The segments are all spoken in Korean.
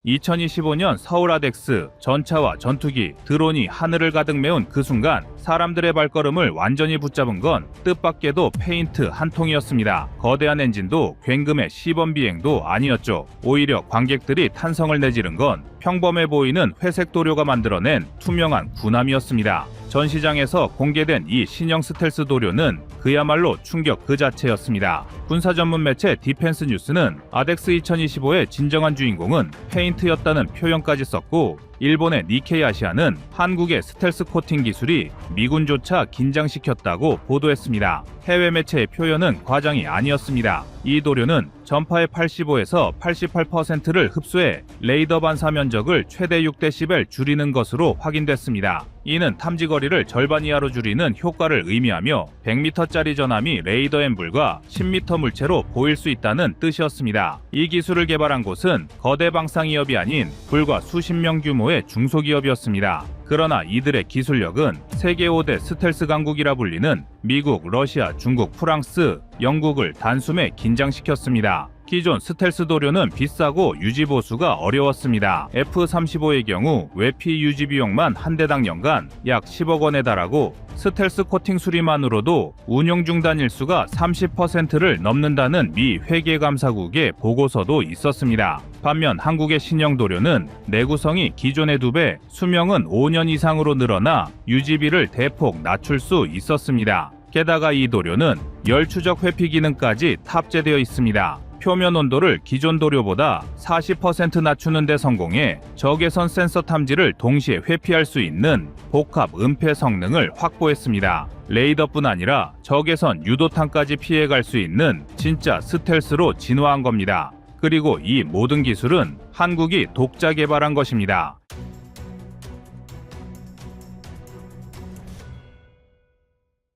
2025년 서울 아덱스 전차와 전투기, 드론이 하늘을 가득 메운 그 순간 사람들의 발걸음을 완전히 붙잡은 건 뜻밖에도 페인트 한 통이었습니다. 거대한 엔진도 굉금의 시범 비행도 아니었죠. 오히려 관객들이 탄성을 내지른 건 평범해 보이는 회색 도료가 만들어낸 투명한 군함이었습니다. 전시장에서 공개된 이 신형 스텔스 도료는 그야말로 충격 그 자체였습니다. 군사 전문 매체 디펜스 뉴스는 아덱스 2025의 진정한 주인공은 페인트였다는 표현까지 썼고, 일본의 니케이 아시아는 한국의 스텔스 코팅 기술이 미군조차 긴장시켰다고 보도했습니다. 해외 매체의 표현은 과장이 아니었습니다. 이 도료는 전파의 85에서 88%를 흡수해 레이더 반사 면적을 최대 6dB 줄이는 것으로 확인됐습니다. 이는 탐지 거리를 절반 이하로 줄이는 효과를 의미하며 100m짜리 전함이 레이더엔 불과 10m 물체로 보일 수 있다는 뜻이었습니다. 이 기술을 개발한 곳은 거대 방산기업이 아닌 불과 수십 명 규모의 중소기업이었습니다. 그러나 이들의 기술력은 세계 5대 스텔스 강국이라 불리는 미국, 러시아, 중국, 프랑스, 영국을 단숨에 긴장시켰습니다. 기존 스텔스 도료는 비싸고 유지 보수가 어려웠습니다. F-35의 경우 외피 유지 비용만 한 대당 연간 약 10억 원에 달하고 스텔스 코팅 수리만으로도 운용 중단 일수가 30%를 넘는다는 미 회계감사국의 보고서도 있었습니다. 반면 한국의 신형 도료는 내구성이 기존의 2배, 수명은 5년 이상으로 늘어나 유지비를 대폭 낮출 수 있었습니다. 게다가 이 도료는 열 추적 회피 기능까지 탑재되어 있습니다. 표면 온도를 기존 도료보다 40% 낮추는 데 성공해 적외선 센서 탐지를 동시에 회피할 수 있는 복합 은폐 성능을 확보했습니다. 레이더뿐 아니라 적외선 유도탄까지 피해갈 수 있는 진짜 스텔스로 진화한 겁니다. 그리고 이 모든 기술은 한국이 독자 개발한 것입니다.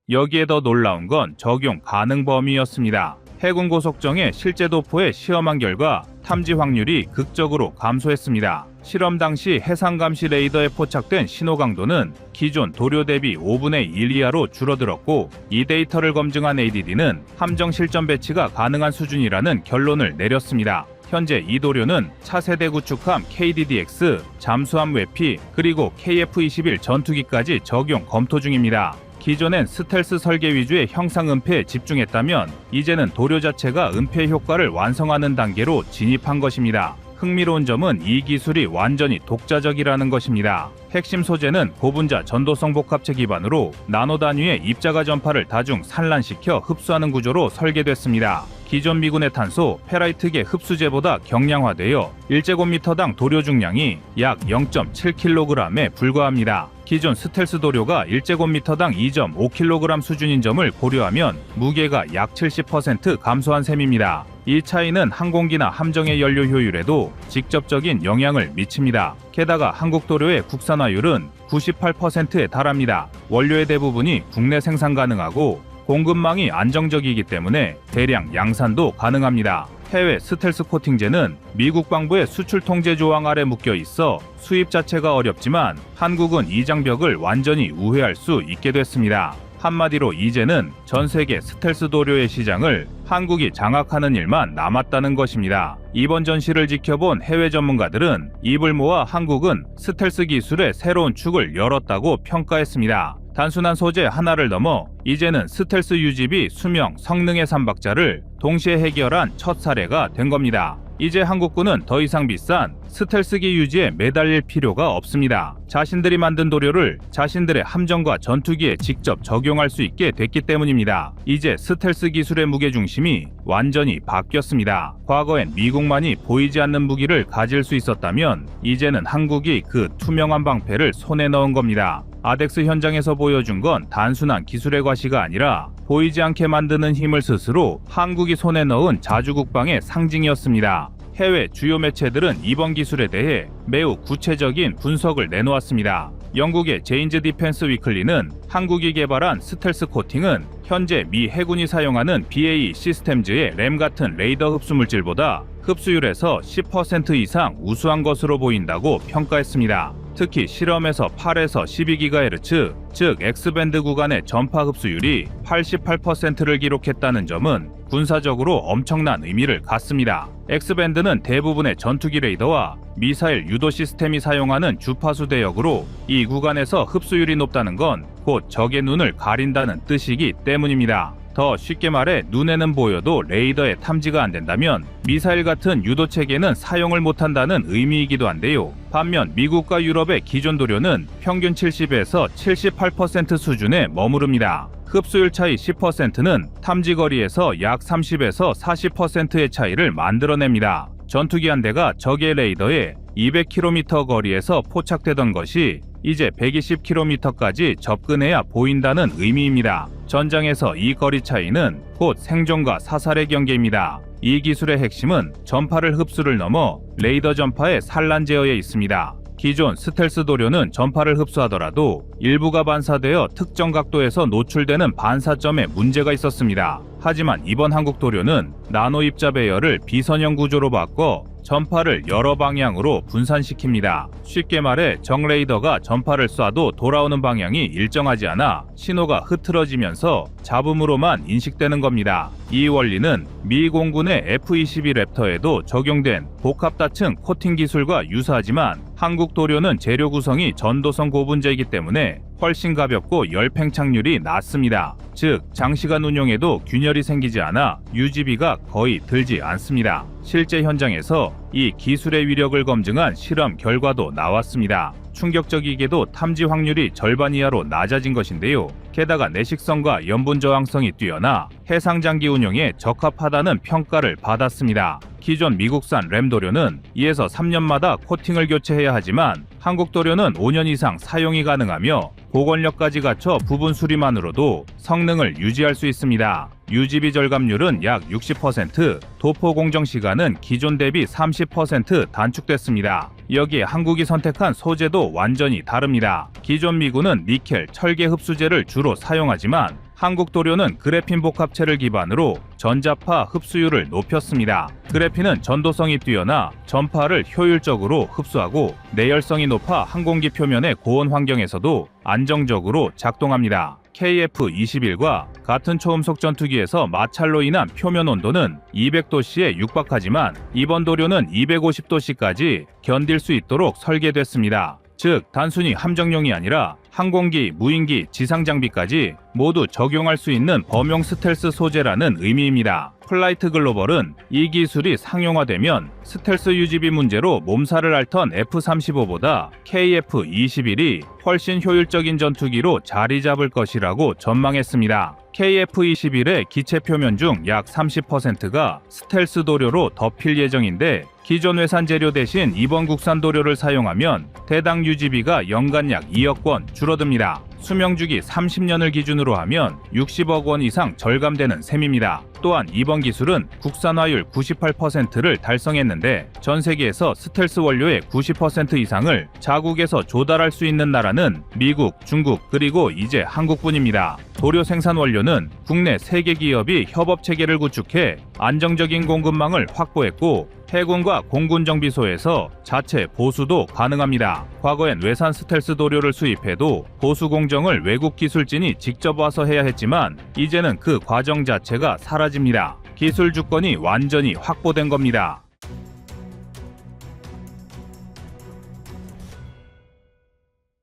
여기에 더 놀라운 건 적용 가능 범위였습니다. 해군 고속정의 실제 도포에 시험한 결과 탐지 확률이 극적으로 감소했습니다. 실험 당시 해상 감시 레이더에 포착된 신호 강도는 기존 도료 대비 5분의 1 이하로 줄어들었고, 이 데이터를 검증한 ADD는 함정 실전 배치가 가능한 수준이라는 결론을 내렸습니다. 현재 이 도료는 차세대 구축함 KDDX, 잠수함 외피, 그리고 KF-21 전투기까지 적용 검토 중입니다. 기존엔 스텔스 설계 위주의 형상 은폐에 집중했다면 이제는 도료 자체가 은폐 효과를 완성하는 단계로 진입한 것입니다. 흥미로운 점은 이 기술이 완전히 독자적이라는 것입니다. 핵심 소재는 고분자 전도성 복합체 기반으로 나노 단위의 입자가 전파를 다중 산란시켜 흡수하는 구조로 설계됐습니다. 기존 미군의 탄소, 페라이트계 흡수제보다 경량화되어 1제곱미터당 도료 중량이 약 0.7kg에 불과합니다. 기존 스텔스 도료가 1제곱미터당 2.5kg 수준인 점을 고려하면 무게가 약 70% 감소한 셈입니다. 이 차이는 항공기나 함정의 연료 효율에도 직접적인 영향을 미칩니다. 게다가 한국 도료의 국산화율은 98%에 달합니다. 원료의 대부분이 국내 생산 가능하고 공급망이 안정적이기 때문에 대량 양산도 가능합니다. 해외 스텔스 코팅제는 미국 방부의 수출 통제 조항 아래 묶여 있어 수입 자체가 어렵지만 한국은 이 장벽을 완전히 우회할 수 있게 됐습니다. 한마디로 이제는 전 세계 스텔스 도료의 시장을 한국이 장악하는 일만 남았다는 것입니다. 이번 전시를 지켜본 해외 전문가들은 입을 모아 한국은 스텔스 기술의 새로운 축을 열었다고 평가했습니다. 단순한 소재 하나를 넘어 이제는 스텔스 유지비, 수명, 성능의 3박자를 동시에 해결한 첫 사례가 된 겁니다. 이제 한국군은 더 이상 비싼 스텔스기 유지에 매달릴 필요가 없습니다. 자신들이 만든 도료를 자신들의 함정과 전투기에 직접 적용할 수 있게 됐기 때문입니다. 이제 스텔스 기술의 무게중심이 완전히 바뀌었습니다. 과거엔 미국만이 보이지 않는 무기를 가질 수 있었다면 이제는 한국이 그 투명한 방패를 손에 넣은 겁니다. 아덱스 현장에서 보여준 건 단순한 기술의 과시가 아니라 보이지 않게 만드는 힘을 스스로 한국이 손에 넣은 자주국방의 상징이었습니다. 해외 주요 매체들은 이번 기술에 대해 매우 구체적인 분석을 내놓았습니다. 영국의 제인즈 디펜스 위클리는 한국이 개발한 스텔스 코팅은 현재 미 해군이 사용하는 BAE 시스템즈의 램 같은 레이더 흡수 물질보다 흡수율에서 10% 이상 우수한 것으로 보인다고 평가했습니다. 특히 실험에서 8에서 12GHz, 즉 X밴드 구간의 전파 흡수율이 88%를 기록했다는 점은 군사적으로 엄청난 의미를 갖습니다. X밴드는 대부분의 전투기 레이더와 미사일 유도 시스템이 사용하는 주파수 대역으로 이 구간에서 흡수율이 높다는 건 곧 적의 눈을 가린다는 뜻이기 때문입니다. 더 쉽게 말해 눈에는 보여도 레이더에 탐지가 안 된다면 미사일 같은 유도 체계는 사용을 못한다는 의미이기도 한데요. 반면 미국과 유럽의 기존 도료는 평균 70에서 78% 수준에 머무릅니다. 흡수율 차이 10%는 탐지거리에서 약 30에서 40%의 차이를 만들어냅니다. 전투기 한 대가 적의 레이더에 200km 거리에서 포착되던 것이 이제 120km까지 접근해야 보인다는 의미입니다. 전장에서 이 거리 차이는 곧 생존과 사살의 경계입니다. 이 기술의 핵심은 전파를 흡수를 넘어 레이더 전파에 산란제어에 있습니다. 기존 스텔스 도료는 전파를 흡수하더라도 일부가 반사되어 특정 각도에서 노출되는 반사점에 문제가 있었습니다. 하지만 이번 한국 도료는 나노 입자 배열을 비선형 구조로 바꿔 전파를 여러 방향으로 분산시킵니다. 쉽게 말해 적 레이더가 전파를 쏴도 돌아오는 방향이 일정하지 않아 신호가 흐트러지면서 잡음으로만 인식되는 겁니다. 이 원리는 미 공군의 F-22 랩터에도 적용된 복합다층 코팅 기술과 유사하지만 한국 도료는 재료 구성이 전도성 고분자이기 때문에 훨씬 가볍고 열 팽창률이 낮습니다. 즉 장시간 운용에도 균열이 생기지 않아 유지비가 거의 들지 않습니다. 실제 현장에서 이 기술의 위력을 검증한 실험 결과도 나왔습니다. 충격적이게도 탐지 확률이 절반 이하로 낮아진 것인데요. 게다가 내식성과 염분 저항성이 뛰어나 해상 장기 운용에 적합하다는 평가를 받았습니다. 기존 미국산 램 도료는 2에서 3년마다 코팅을 교체해야 하지만 한국 도료는 5년 이상 사용이 가능하며 복원력까지 갖춰 부분 수리만으로도 성능을 유지할 수 있습니다. 유지비 절감률은 약 60%, 도포 공정 시간은 기존 대비 30% 단축됐습니다. 여기에 한국이 선택한 소재도 완전히 다릅니다. 기존 미군은 니켈, 철계 흡수제를 주로 사용하지만 한국 도료는 그래핀 복합체를 기반으로 전자파 흡수율을 높였습니다. 그래핀은 전도성이 뛰어나 전파를 효율적으로 흡수하고 내열성이 높아 항공기 표면의 고온 환경에서도 안정적으로 작동합니다. KF-21과 같은 초음속 전투기에서 마찰로 인한 표면 온도는 200도씨에 육박하지만 이번 도료는 250도씨까지 견딜 수 있도록 설계됐습니다. 즉 단순히 함정용이 아니라 항공기, 무인기, 지상 장비까지 모두 적용할 수 있는 범용 스텔스 소재라는 의미입니다. 플라이트 글로벌은 이 기술이 상용화되면 스텔스 유지비 문제로 몸살을 앓던 F-35보다 KF-21이 훨씬 효율적인 전투기로 자리 잡을 것이라고 전망했습니다. KF-21의 기체 표면 중 약 30%가 스텔스 도료로 덮일 예정인데 기존 외산 재료 대신 이번 국산 도료를 사용하면 대당 유지비가 연간 약 2억 원 줄어듭니다. 수명주기 30년을 기준으로 하면 60억 원 이상 절감되는 셈입니다. 또한 이번 기술은 국산화율 98%를 달성했는데 전 세계에서 스텔스 원료의 90% 이상을 자국에서 조달할 수 있는 나라는 미국, 중국, 그리고 이제 한국뿐입니다. 도료 생산 원료는 국내 3개 기업이 협업 체계를 구축해 안정적인 공급망을 확보했고 해군과 공군 정비소에서 자체 보수도 가능합니다. 과거엔 외산 스텔스 도료를 수입해도 보수 공정을 외국 기술진이 직접 와서 해야 했지만 이제는 그 과정 자체가 사라집니다. 기술 주권이 완전히 확보된 겁니다.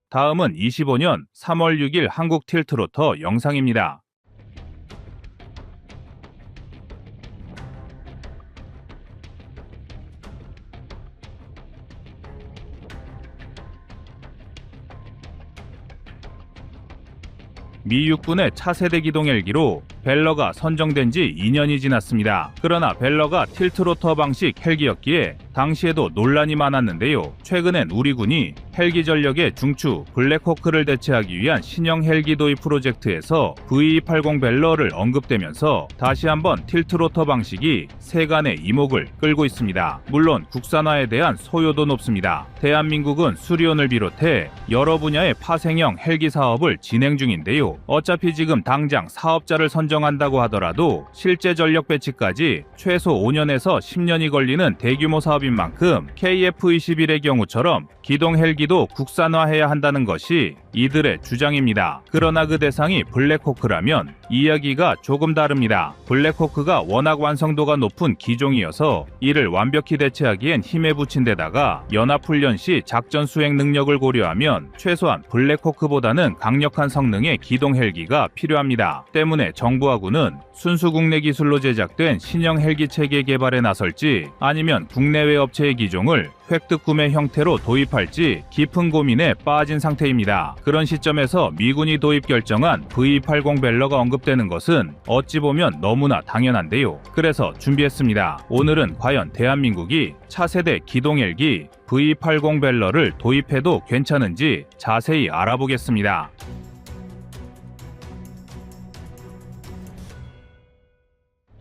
다음은 25년 3월 6일 한국 틸트로터 영상입니다. 미 육군의 차세대 기동 헬기로 벨러가 선정된 지 2년이 지났습니다. 그러나 벨러가 틸트로터 방식 헬기였기에 당시에도 논란이 많았는데요. 최근엔 우리 군이 헬기 전력의 중추 블랙호크를 대체하기 위한 신형 헬기 도입 프로젝트에서 V280 벨러를 언급되면서 다시 한번 틸트로터 방식이 세간의 이목을 끌고 있습니다. 물론 국산화에 대한 소요도 높습니다. 대한민국은 수리온을 비롯해 여러 분야의 파생형 헬기 사업을 진행 중인데요. 어차피 지금 당장 사업자를 선정한다고 하더라도 실제 전력 배치까지 최소 5년에서 10년이 걸리는 대규모 사업인 만큼 KF-21의 경우처럼 기동 헬기도 국산화해야 한다는 것이 이들의 주장입니다. 그러나 그 대상이 블랙호크라면 이야기가 조금 다릅니다. 블랙호크가 워낙 완성도가 높은 기종이어서 이를 완벽히 대체하기엔 힘에 부친 데다가 연합훈련 시 작전 수행 능력을 고려하면 최소한 블랙호크보다는 강력한 성능의 기동 헬기가 필요합니다. 때문에 정부와 군은 순수 국내 기술로 제작된 신형 헬기 체계 개발에 나설지 아니면 국내외 업체의 기종을 획득 구매 형태로 도입할지 깊은 고민에 빠진 상태입니다. 그런 시점에서 미군이 도입 결정한 V80 벨러가 언급되는 것은 어찌 보면 너무나 당연한데요. 그래서 준비했습니다. 오늘은 과연 대한민국이 차세대 기동 헬기 V80 벨러를 도입해도 괜찮은지 자세히 알아보겠습니다.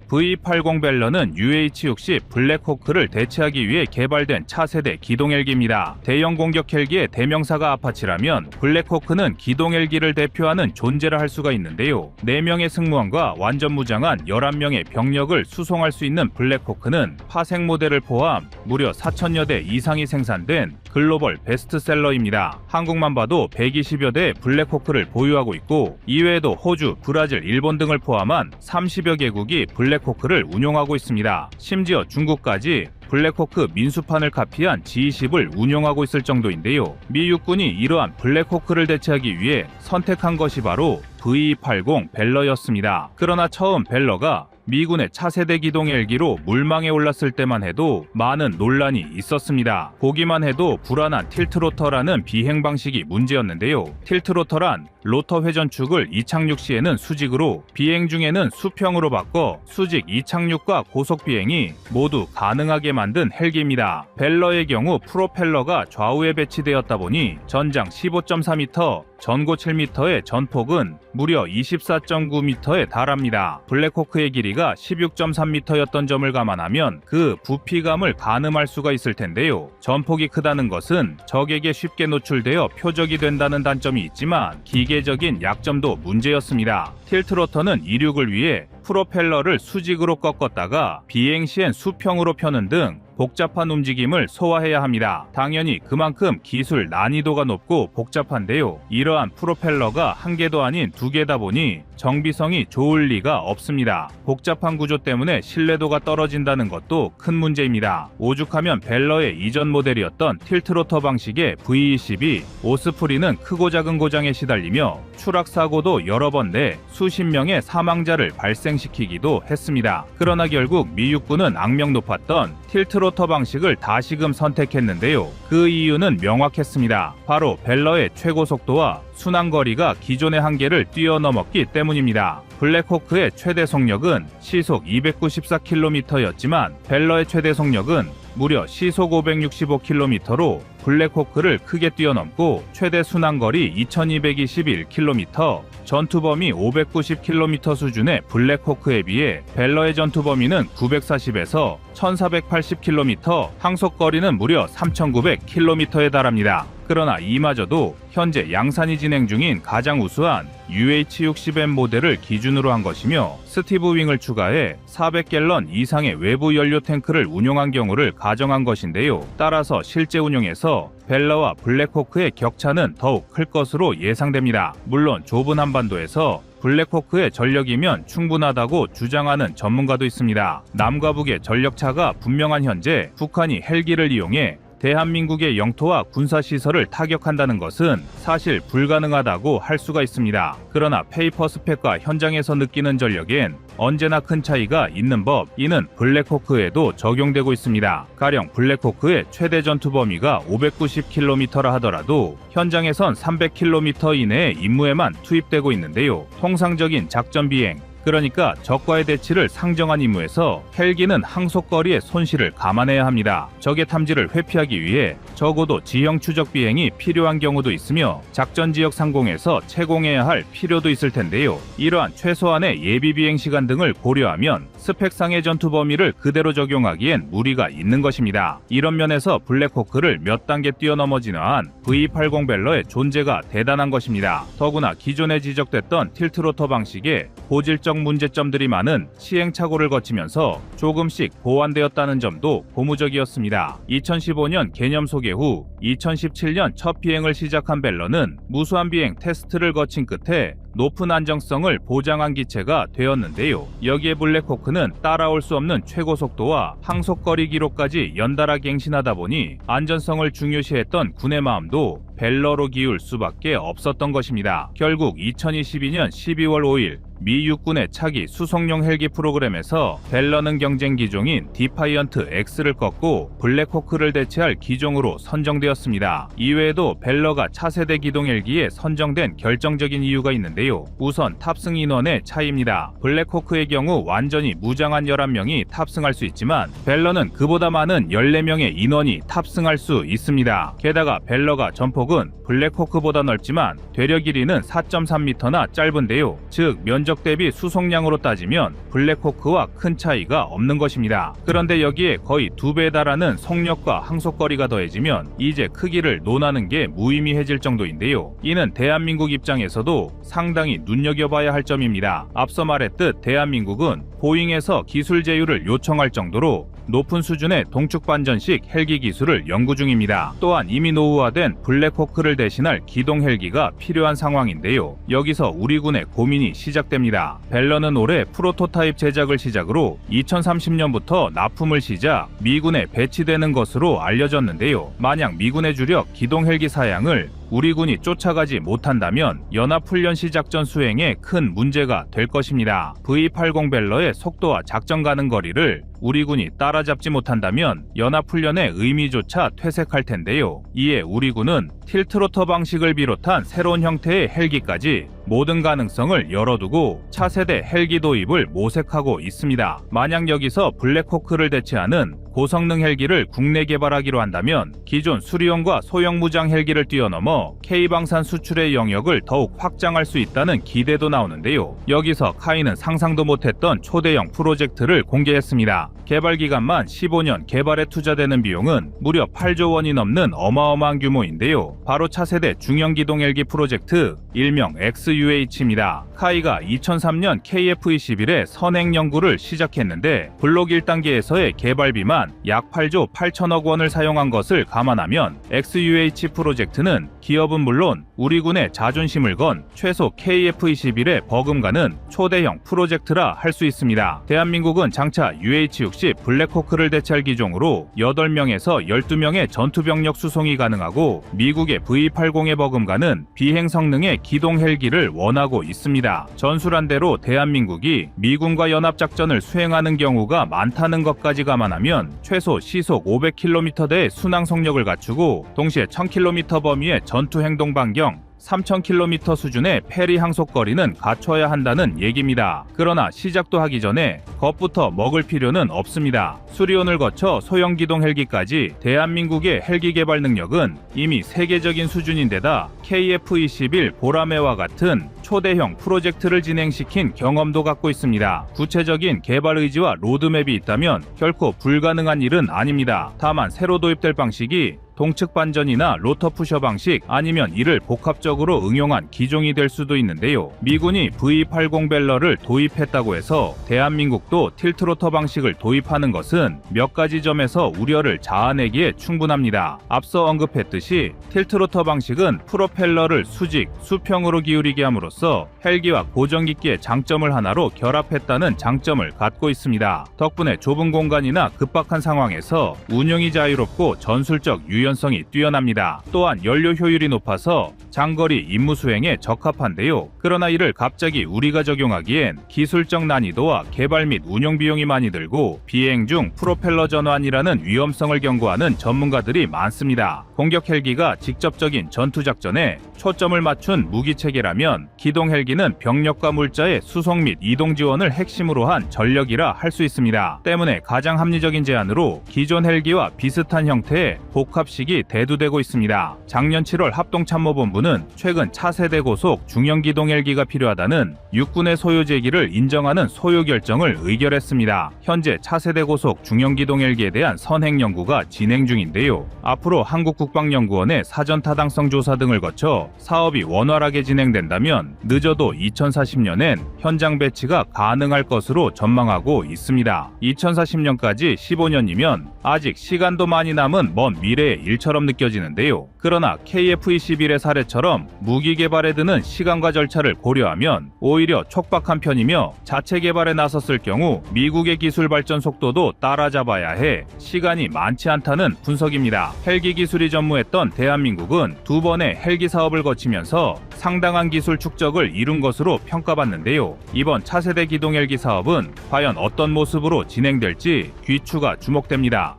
V80 벨러는 UH-60 블랙호크를 대체하기 위해 개발된 차세대 기동 헬기입니다. 대형 공격 헬기의 대명사가 아파치라면 블랙호크는 기동 헬기를 대표하는 존재라 할 수가 있는데요. 4명의 승무원과 완전 무장한 11명의 병력을 수송할 수 있는 블랙호크는 파생 모델을 포함 무려 4,000여 대 이상이 생산된 글로벌 베스트셀러입니다. 한국만 봐도 120여 대의 블랙호크를 보유하고 있고 이외에도 호주, 브라질, 일본 등을 포함한 30여 개국이 블랙호크를 운용하고 있습니다. 심지어 중국까지 블랙호크 민수판을 카피한 G20을 운용하고 있을 정도인데요. 미 육군이 이러한 블랙호크를 대체하기 위해 선택한 것이 바로 V80 벨러였습니다. 그러나 처음 벨러가 미군의 차세대 기동 헬기로 물망에 올랐을 때만 해도 많은 논란이 있었습니다. 보기만 해도 불안한 틸트로터라는 비행 방식이 문제였는데요. 틸트로터란 로터 회전축을 이착륙 시에는 수직으로, 비행 중에는 수평으로 바꿔 수직 이착륙과 고속 비행이 모두 가능하게 만든 헬기입니다. 벨러의 경우 프로펠러가 좌우에 배치되었다 보니 전장 15.4m, 전고 7m의 전폭은 무려 24.9m에 달합니다. 블랙호크의 길이가 16.3m였던 점을 감안하면 그 부피감을 가늠할 수가 있을 텐데요. 전폭이 크다는 것은 적에게 쉽게 노출되어 표적이 된다는 단점이 있지만 기계적인 약점도 문제였습니다. 틸트로터는 이륙을 위해 프로펠러를 수직으로 꺾었다가 비행 시엔 수평으로 펴는 등 복잡한 움직임을 소화해야 합니다. 당연히 그만큼 기술 난이도가 높고 복잡한데요. 이러한 프로펠러가 한 개도 아닌 두 개다 보니 정비성이 좋을 리가 없습니다. 복잡한 구조 때문에 신뢰도가 떨어진다는 것도 큰 문제입니다. 오죽하면 벨러의 이전 모델이었던 틸트로터 방식의 V22 오스프리는 크고 작은 고장에 시달리며 추락사고도 여러 번 내 수십 명의 사망자를 발생시키기도 했습니다. 그러나 결국 미 육군은 악명 높았던 틸트로터 방식을 다시금 선택했는데요. 그 이유는 명확했습니다. 바로 벨러의 최고 속도와 순항거리가 기존의 한계를 뛰어넘었기 때문입니다. 블랙호크의 최대 속력은 시속 294km였지만 벨러의 최대 속력은 무려 시속 565km로 블랙호크를 크게 뛰어넘고 최대 순항거리 2221km, 전투범위 590km 수준의 블랙호크에 비해 벨러의 전투범위는 940에서 1480km, 항속거리는 무려 3900km에 달합니다. 그러나 이마저도 현재 양산이 진행 중인 가장 우수한 UH-60M 모델을 기준으로 한 것이며 스티브 윙을 추가해 400갤런 이상의 외부 연료 탱크를 운용한 경우를 가정한 것인데요. 따라서 실제 운용에서 벨러와 블랙호크의 격차는 더욱 클 것으로 예상됩니다. 물론 좁은 한반도에서 블랙호크의 전력이면 충분하다고 주장하는 전문가도 있습니다. 남과 북의 전력차가 분명한 현재 북한이 헬기를 이용해 대한민국의 영토와 군사시설을 타격한다는 것은 사실 불가능하다고 할 수가 있습니다. 그러나 페이퍼 스펙과 현장에서 느끼는 전력엔 언제나 큰 차이가 있는 법, 이는 블랙호크에도 적용되고 있습니다. 가령 블랙호크의 최대 전투 범위가 590km라 하더라도 현장에선 300km 이내의 임무에만 투입되고 있는데요. 통상적인 작전 비행, 그러니까 적과의 대치를 상정한 임무에서 헬기는 항속거리의 손실을 감안해야 합니다. 적의 탐지를 회피하기 위해 적어도 지형 추적 비행이 필요한 경우도 있으며 작전 지역 상공에서 채공해야 할 필요도 있을 텐데요. 이러한 최소한의 예비 비행 시간 등을 고려하면 스펙상의 전투 범위를 그대로 적용하기엔 무리가 있는 것입니다. 이런 면에서 블랙호크를 몇 단계 뛰어넘어 진화한 V80 벨러의 존재가 대단한 것입니다. 더구나 기존에 지적됐던 틸트로터 방식의 고질적 문제점들이 많은 시행착오를 거치면서 조금씩 보완되었다는 점도 고무적이었습니다. 2015년 개념 소개 소개 후 2017년 첫 비행을 시작한 벨러는 무수한 비행 테스트를 거친 끝에 높은 안정성을 보장한 기체가 되었는데요. 여기에 블랙호크는 따라올 수 없는 최고 속도와 항속거리 기록까지 연달아 갱신하다 보니 안전성을 중요시했던 군의 마음도 벨러로 기울 수밖에 없었던 것입니다. 결국 2022년 12월 5일 미 육군의 차기 수송용 헬기 프로그램에서 벨러는 경쟁 기종인 디파이언트 X를 꺾고 블랙호크를 대체할 기종으로 선정되었습니다. 이외에도 벨러가 차세대 기동 헬기에 선정된 결정적인 이유가 있는데요. 우선 탑승 인원의 차이입니다. 블랙호크의 경우 완전히 무장한 11명이 탑승할 수 있지만 벨러는 그보다 많은 14명의 인원이 탑승할 수 있습니다. 게다가 벨러가 전폭은 블랙호크보다 넓지만 되려 길이는 4.3m나 짧은데요. 즉 면적 대비 수송량으로 따지면 블랙호크와 큰 차이가 없는 것입니다. 그런데 여기에 거의 2배에 달하는 속력과 항속거리가 더해지면 이제 크기를 논하는 게 무의미해질 정도인데요. 이는 대한민국 입장에서도 상당히 눈여겨봐야 할 점입니다. 앞서 말했듯 대한민국은 보잉에서 기술 제휴를 요청할 정도로 높은 수준의 동축반전식 헬기 기술을 연구 중입니다. 또한 이미 노후화된 블랙호크를 대신할 기동 헬기가 필요한 상황인데요. 여기서 우리 군의 고민이 시작됩니다. 벨러는 올해 프로토타입 제작을 시작으로 2030년부터 납품을 시작, 미군에 배치되는 것으로 알려졌는데요. 만약 미군의 주력 기동 헬기 사양을 우리 군이 쫓아가지 못한다면 연합훈련 시작전 수행에 큰 문제가 될 것입니다. V80 벨러의 속도와 작전 가능 거리를 우리 군이 따라잡지 못한다면 연합훈련의 의미조차 퇴색할 텐데요. 이에 우리 군은 틸트로터 방식을 비롯한 새로운 형태의 헬기까지 모든 가능성을 열어두고 차세대 헬기 도입을 모색하고 있습니다. 만약 여기서 블랙호크를 대체하는 고성능 헬기를 국내 개발하기로 한다면 기존 수리용과 소형 무장 헬기를 뛰어넘어 K방산 수출의 영역을 더욱 확장할 수 있다는 기대도 나오는데요. 여기서 카이는 상상도 못했던 초대형 프로젝트를 공개했습니다. 개발 기간만 15년, 개발에 투자되는 비용은 무려 8조 원이 넘는 어마어마한 규모인데요. 바로 차세대 중형기동 헬기 프로젝트 일명 XUH입니다. 카이가 2003년 KF-21의 선행 연구를 시작했는데 블록 1단계에서의 개발비만 약 8조 8천억 원을 사용한 것을 감안하면 XUH 프로젝트는 기업은 물론 우리 군의 자존심을 건 최소 KF-21의 버금가는 초대형 프로젝트라 할 수 있습니다. 대한민국은 장차 UH-60 블랙호크를 대체할 기종으로 8명에서 12명의 전투병력 수송이 가능하고 미국의 V80의 버금가는 비행 성능의 기동 헬기를 원하고 있습니다. 전술한 대로 대한민국이 미군과 연합작전을 수행하는 경우가 많다는 것까지 감안하면 최소 시속 500km대의 순항 속력을 갖추고 동시에 1000km 범위의 전투 행동 반경 3000km 수준의 페리 항속거리는 갖춰야 한다는 얘기입니다. 그러나 시작도 하기 전에 겁부터 먹을 필요는 없습니다. 수리온을 거쳐 소형 기동 헬기까지 대한민국의 헬기 개발 능력은 이미 세계적인 수준인데다 KF-21 보라매와 같은 초대형 프로젝트를 진행시킨 경험도 갖고 있습니다. 구체적인 개발 의지와 로드맵이 있다면 결코 불가능한 일은 아닙니다. 다만 새로 도입될 방식이 동측 반전이나 로터 푸셔 방식 아니면 이를 복합적으로 응용한 기종이 될 수도 있는데요. 미군이 V80 벨러를 도입했다고 해서 대한민국도 틸트로터 방식을 도입하는 것은 몇 가지 점에서 우려를 자아내기에 충분합니다. 앞서 언급했듯이 틸트로터 방식은 프로펠러를 수직, 수평으로 기울이게 함으로써 헬기와 고정기기의 장점을 하나로 결합했다는 장점을 갖고 있습니다. 덕분에 좁은 공간이나 급박한 상황에서 운용이 자유롭고 전술적 유연성이 뛰어납니다. 또한 연료 효율이 높아서 장거리 임무 수행에 적합한데요. 그러나 이를 갑자기 우리가 적용하기엔 기술적 난이도와 개발 및 운용 비용이 많이 들고 비행 중 프로펠러 전환이라는 위험성을 경고하는 전문가들이 많습니다. 공격 헬기가 직접적인 전투 작전에 초점을 맞춘 무기 체계라면 기동 헬기는 병력과 물자의 수송 및 이동 지원을 핵심으로 한 전력이라 할 수 있습니다. 때문에 가장 합리적인 제안으로 기존 헬기와 비슷한 형태의 복합식이 대두되고 있습니다. 작년 7월 합동참모본부는 최근 차세대 고속 중형 기동 헬기가 필요하다는 육군의 소요 제기를 인정하는 소요 결정을 의결했습니다. 현재 차세대 고속 중형 기동 헬기에 대한 선행 연구가 진행 중인데요. 앞으로 한국국방연구원의 사전 타당성 조사 등을 거쳐 사업이 원활하게 진행된다면 늦어도 2040년엔 현장 배치가 가능할 것으로 전망하고 있습니다. 2040년까지 15년이면 아직 시간도 많이 남은 먼 미래에 일처럼 느껴지는데요. 그러나 KF-21의 사례처럼 무기 개발에 드는 시간과 절차를 고려하면 오히려 촉박한 편이며 자체 개발에 나섰을 경우 미국의 기술 발전 속도도 따라잡아야 해 시간이 많지 않다는 분석입니다. 헬기 기술이 전무했던 대한민국은 2번의 헬기 사업을 거치면서 상당한 기술 축적을 이룬 것으로 평가받는데요. 이번 차세대 기동 헬기 사업은 과연 어떤 모습으로 진행될지 귀추가 주목됩니다.